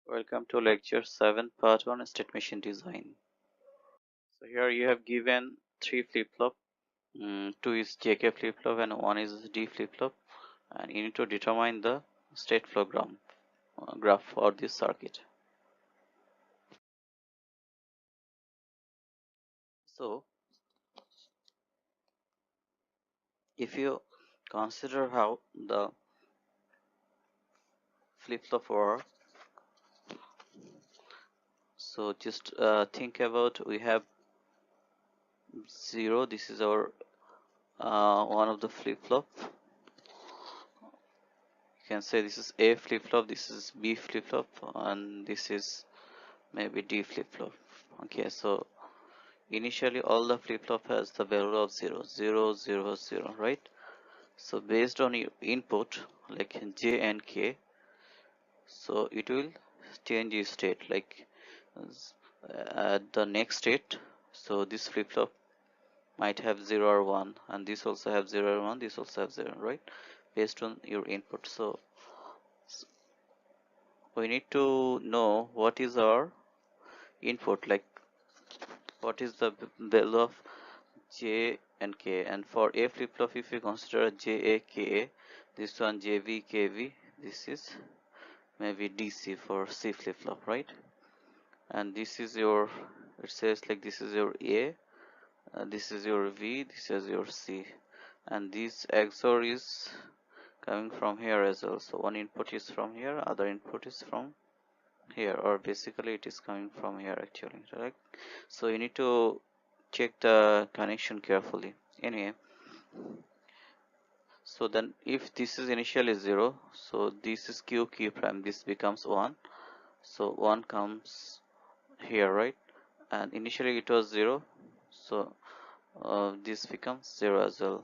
Welcome to lecture 7 part 1 state machine design. So here you have given 3 flip-flop, 2 is JK flip-flop and 1 is D flip-flop, and you need to determine the state flow graph for this circuit. So if you consider how the flip-flop work, so just think about we have 0, this is our one of the flip-flop. You can say this is A flip-flop, this is B flip-flop, and this is maybe D flip-flop. Okay, so initially all the flip-flop has the value of 0, 0, 0, 0, right? So based on your input like J and K, so it will change its state like at the next state. So this flip-flop might have 0 or 1, and this also have 0 or 1, this also have 0, right? Based on your input. So we need to know what is our input, like what is the value of J and K, and for A flip-flop if you consider JA, KA, this one JV, KV, this is maybe DC for C flip-flop, right? And this is your, it says like this is your A, this is your V, this is your C, and this XOR is coming from here as well. So one input is from here, other input is from here, or basically it is coming from here actually, right? So you need to check the connection carefully. Anyway, so then if this is initially 0, so this is Q prime, this becomes 1, so 1 comes here, right? And initially it was 0, so this becomes 0 as well.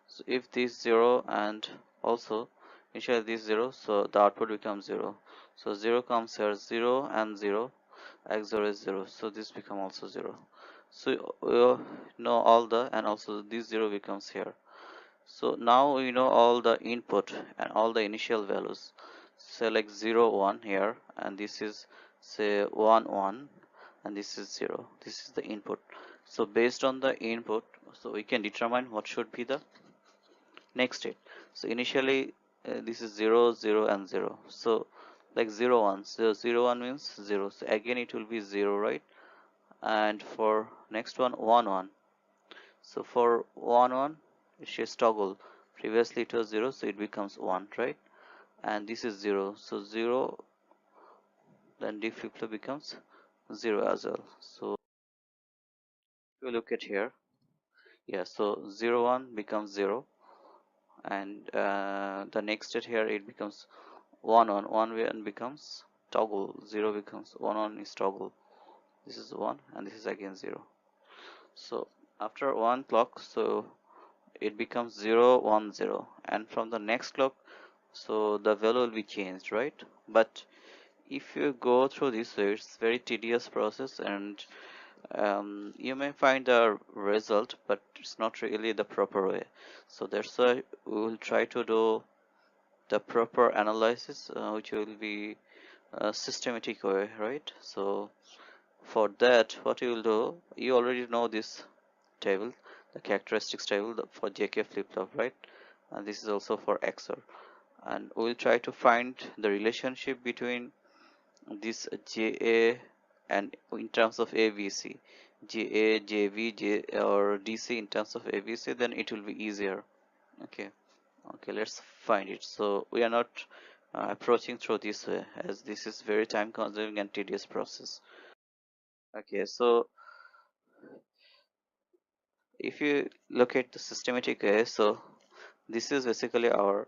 So if this 0 and also initially this 0, so the output becomes 0, so 0 comes here, 0 and 0, XOR is 0, so this become also 0. So we know all the, and also this 0 becomes here. So now we know all the input and all the initial values. Select 0, 1 here, and this is say 1, 1, and this is 0. This is the input. So based on the input, so we can determine what should be the next state. So initially this is 0, 0, and 0. So like 0, 1. So 0, 1 means 0. So again it will be 0, right? And for next one, 1, 1. So for 1, 1, it should toggle. Previously it was 0, so it becomes 1, right? And this is 0. So 0, then D flip-flop becomes 0 as well. So if you look at here, yeah, so 0, 1 becomes 0. And the next state here, it becomes 1, 1. 1 becomes toggle. 0 becomes 1, 1 is toggle. This is 1, and this is again 0. So after 1 clock, so it becomes 0, 1, 0, and from the next clock, so the value will be changed, right? But if you go through this way, it's very tedious process, and you may find a result, but it's not really the proper way. So that's why we will try to do the proper analysis, which will be a systematic way, right? So for that, what you will do, you already know this table, the characteristics table for JK flip-flop, right? And this is also for XOR, and we'll try to find the relationship between this JA and in terms of ABC, JA, JV, or DC in terms of ABC, then it will be easier. Okay, let's find it. So we are not approaching through this way, as this is very time consuming and tedious process. Okay, so if you look at the systematic way, so this is basically our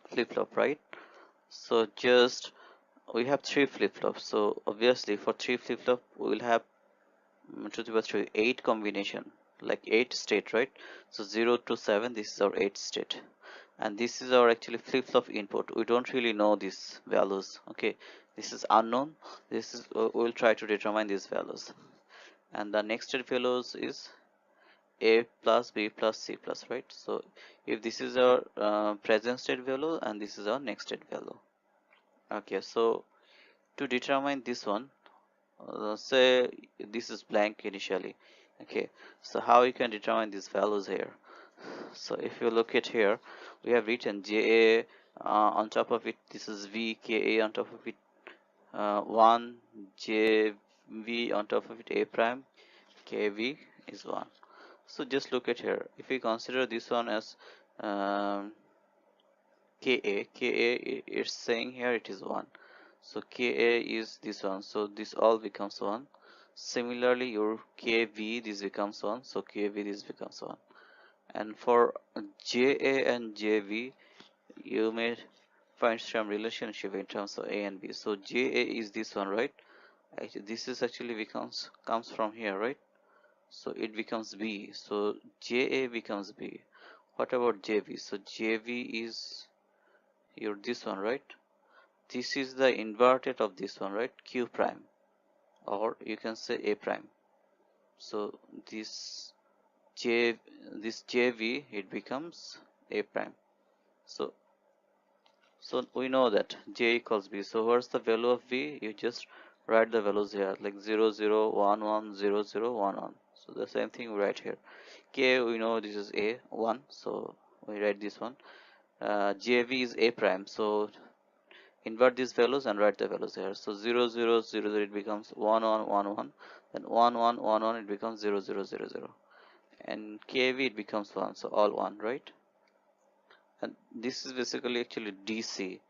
flip-flop, right? So just we have 3 flip-flops, so obviously for 3 flip-flop we will have to the power 3 8 combination, like 8 state, right? So 0 to 7, this is our 8 state, and this is our actually flip-flop input. We don't really know these values. Okay, this is unknown. This is we'll try to determine these values, and the next state values is A plus B plus C plus, right? So if this is our present state value, and this is our next state value. Okay, so to determine this one, say this is blank initially. Okay, so how you can determine these values here? So if you look at here, we have written JA, on top of it this is VKA, on top of it 1, JV, on top of it A prime, KV is 1. So just look at here, if we consider this one as um, KA it's saying here it is 1. So KA is this one, so this all becomes 1. Similarly your KV, this becomes 1, so KV, this becomes 1. And for JA and JV, you may find some relationship in terms of A and B. So JA is this one, right? Actually, this is actually comes from here, right? So it becomes B. So JA becomes B. What about JV? So JV is your this one, right? This is the inverted of this one, right? Q prime, or you can say A prime. So this JV, it becomes A prime. So we know that J equals B. So what's the value of B? You just write the values here, like 0 0 1 1 0 0 1 1. So the same thing we write here. K, we know this is A 1, so we write this one. JV is A prime, so invert these values and write the values here. So 0 0 0 0, it becomes 1 1 1 1, then 1 1 1 1, it becomes 0 0 0 0, and KV, it becomes 1, so all 1, right? And this is basically actually DC.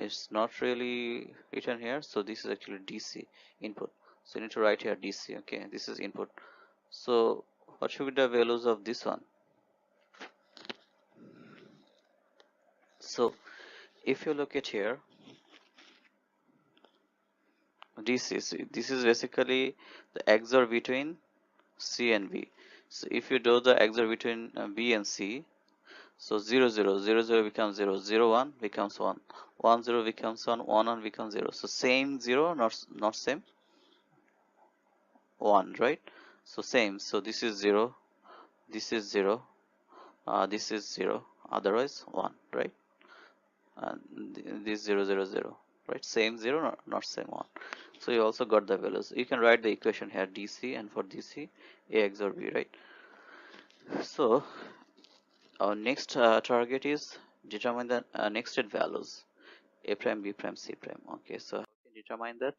It's not really written here, so this is actually DC input. So you need to write here DC. Okay, this is input. So what should be the values of this one? So if you look at here, this is basically the XOR between C and B. So if you do the XOR between B and C, so 0 0 0 0 becomes 0, 0 1 becomes 1, 1 0 becomes 1, 1 1 becomes 0. So same 0, not same 1, right? So same. So this is 0, this is 0, this is 0, otherwise 1, right? And this 0 0 0, right? Same 0, not same 1. So you also got the values. You can write the equation here DC, and for DC A XOR B, right? So our next target is determine the nested values A prime, B prime, C prime. Okay, so how can determine that?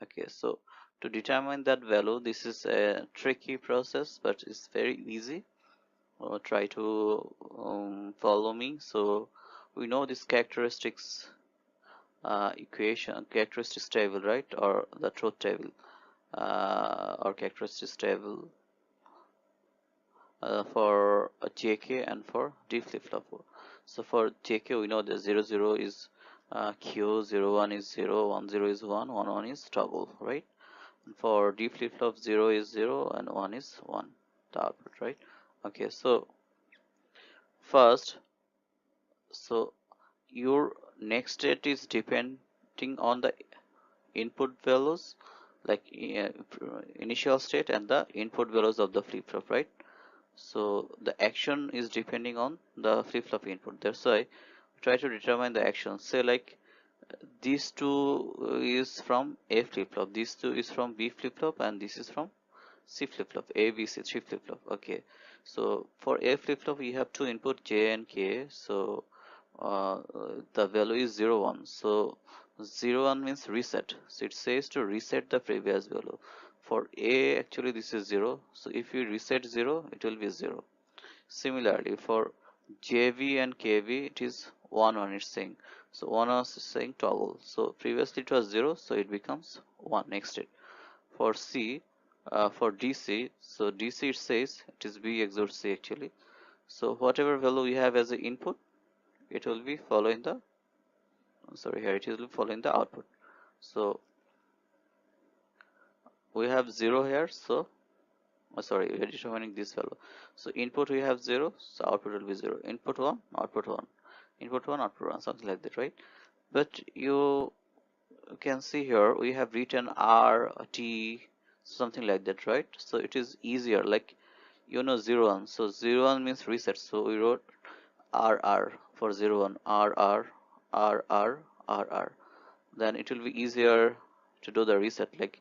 Okay, so to determine that value, this is a tricky process, but it's very easy. Try to follow me. So we know this characteristics characteristics table, right? Or the truth table, or characteristics table for a JK and for D flip-flop. So for JK, we know that 0 0 is Q, 0 1 is 0, 1 0 is 1, 1 1 is toggle, right? And for D flip-flop, 0 is 0 and 1 is 1, the output, right? Okay, so first, so your next state is depending on the input values, like initial state and the input values of the flip-flop, right? So the action is depending on the flip-flop input. That's why we try to determine the action. Say like these two is from A flip-flop, these two is from B flip-flop, and this is from C flip-flop, A, B, C, 3 flip-flop. Okay, so for A flip-flop we have two input J and K. So the value is 0 1. So 0 1 means reset. So it says to reset the previous value. For A, actually this is 0. So if you reset 0, it will be 0. Similarly, for JV and KV, it is 1 1, it's saying. So 1 1 is saying toggle. So previously it was 0, so it becomes 1 next it. For C, for DC, so DC, it says it is B XOR C actually. So whatever value we have as an input, it will be following the, sorry, here it will be following the output. So we have 0 here, so sorry, we are determining this value. So input we have 0, so output will be 0. Input 1, output 1, input 1, output 1, something like that, right? But you can see here we have written R, T, something like that, right? So it is easier, like 0 1, so 0 1 means reset, so we wrote RR for 0 1, RR, RR, RR. then it will be easier to do the reset. Like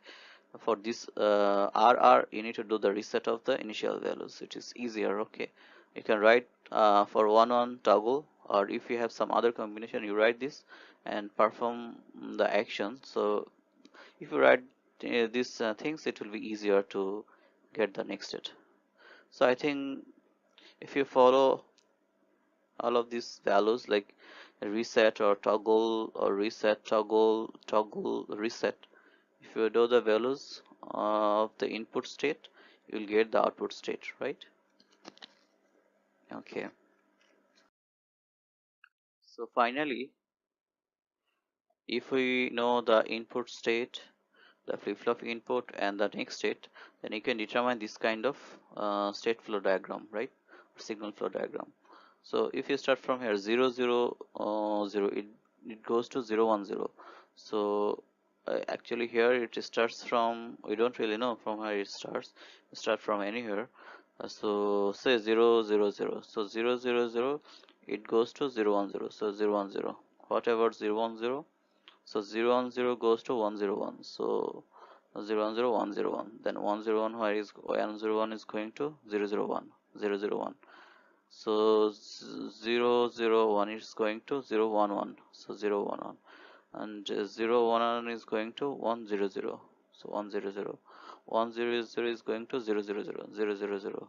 for this RR, you need to do the reset of the initial values. It is easier. Okay, you can write for 1 toggle, or if you have some other combination, you write this and perform the action. So if you write these things, it will be easier to get the next state. So I think if you follow all of these values like reset or reset toggle reset, if you do the values of the input state, you will get the output state, right? Okay, so finally, if we know the input state, the flip-flop input and the next state, then you can determine this kind of state flow diagram, right? Signal flow diagram. So if you start from here 0 0 0, it goes to 0 1 0. So actually here it starts from, we don't really know from where it starts. Start from anywhere. So say 0 0 0. So 0 0 0, it goes to 0 1 0. So 0 1 0. What about 0 1 0? So 0 1 0 goes to 1 0 1. So 0 1 0 1 0 1. Then 1 0 1, where is 1 0 1 is going to 0 0 1 0 0 1. So 0 0 1 is going to 0 1 1. So 0 1 1. And 0 1 1 is going to 1 0 0. So 1 0 0. 1 0 0 is going to 0 0 0 0 0 0.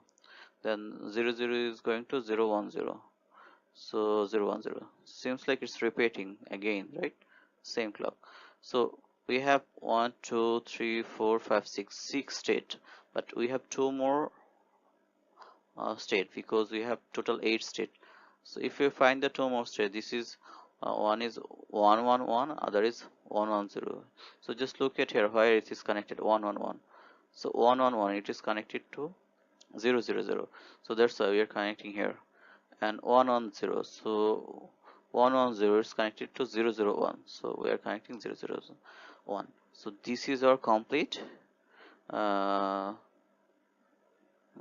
Then 0 0 is going to 0 1 0. So 0 1 0. Seems like it's repeating again, right? Same clock. So we have 1 2 3 4 5 6 state, but we have two more state because we have total 8 state. So if you find the two more state, this is one is 1 1 1, other is 1 1 0. So just look at here where it is connected 1 1 1. So 1 1 1, it is connected to 0 0 0. So that's why we are connecting here. And 1 1 0. So 1 1 0 is connected to 0 0 1. So we are connecting 0 0 1. So this is our complete uh,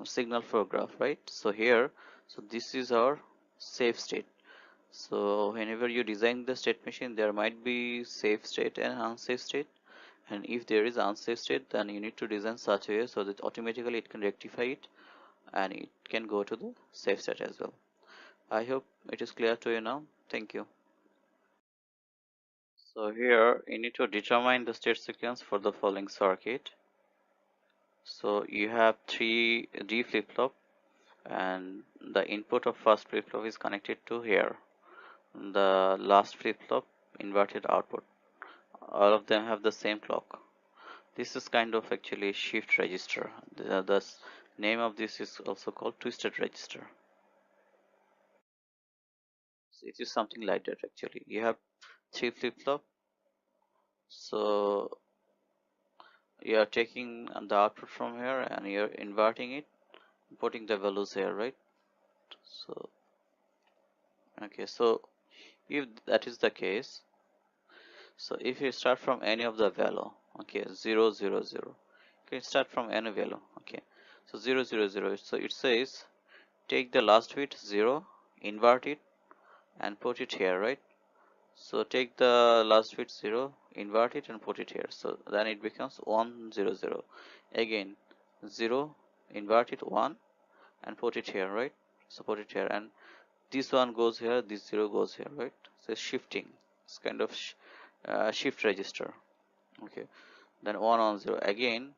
signal flow graph, right? So here, so this is our safe state. So whenever you design the state machine, there might be safe state and unsafe state. And if there is unsafe state, then you need to design such a way so that automatically it can rectify it and it can go to the safe state as well. I hope it is clear to you now. Thank you. So here you need to determine the state sequence for the following circuit. So you have three D flip-flop and the input of first flip-flop is connected to here. The last flip-flop inverted output. All of them have the same clock. This is kind of actually shift register. The name of this is also called twisted register. So it is something like that actually. You have three flip-flop. So you are taking the output from here and you're inverting it, putting the values here, right? So okay, so if that is the case, so if you start from any of the value, okay, 0 0 0, okay, start from any value, okay, so 0 0 0, so it says take the last bit 0, invert it and put it here, right? So take the last bit 0, invert it and put it here, so then it becomes 1 0 0. Again 0, invert it 1 and put it here, right? So put it here, and this one goes here, this 0 goes here, right? So it's shifting. It's kind of shift register. Okay, then 1 on 0 again.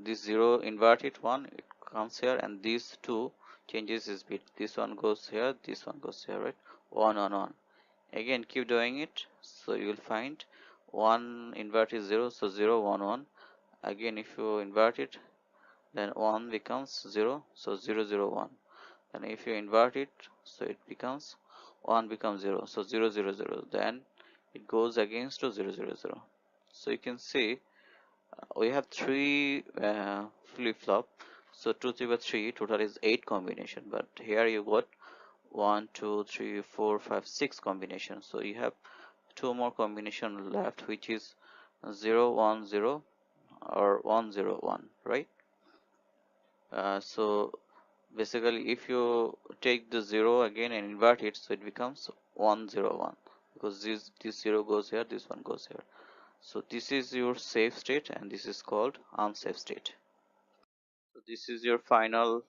This 0, invert it 1, it comes here, and these 2 changes its bit. This one goes here, this one goes here, right? 1 on 1. Again keep doing it, so you will find 1 invert is 0, so 0 1 1. Again if you invert it, then 1 becomes 0, so 0 0 1. And if you invert it, so it becomes 1 becomes 0, so 0 0 0. Then it goes against to 0 0 0. So you can see we have three flip-flop. So 2 3 by 3 total is 8 combination, but here you got 1 2 3 4 5 6 combinations. So you have two more combination left, which is 0 1 0 or 1 0 1, right? So basically if you take the 0 again and invert it, so it becomes 1 0 1. because this 0 goes here, this one goes here. So this is your safe state and this is called unsafe state. So this is your final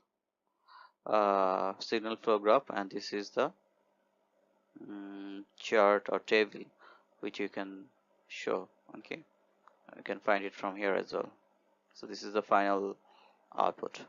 signal flow graph, and this is the chart or table which you can show. Okay, you can find it from here as well. So this is the final output.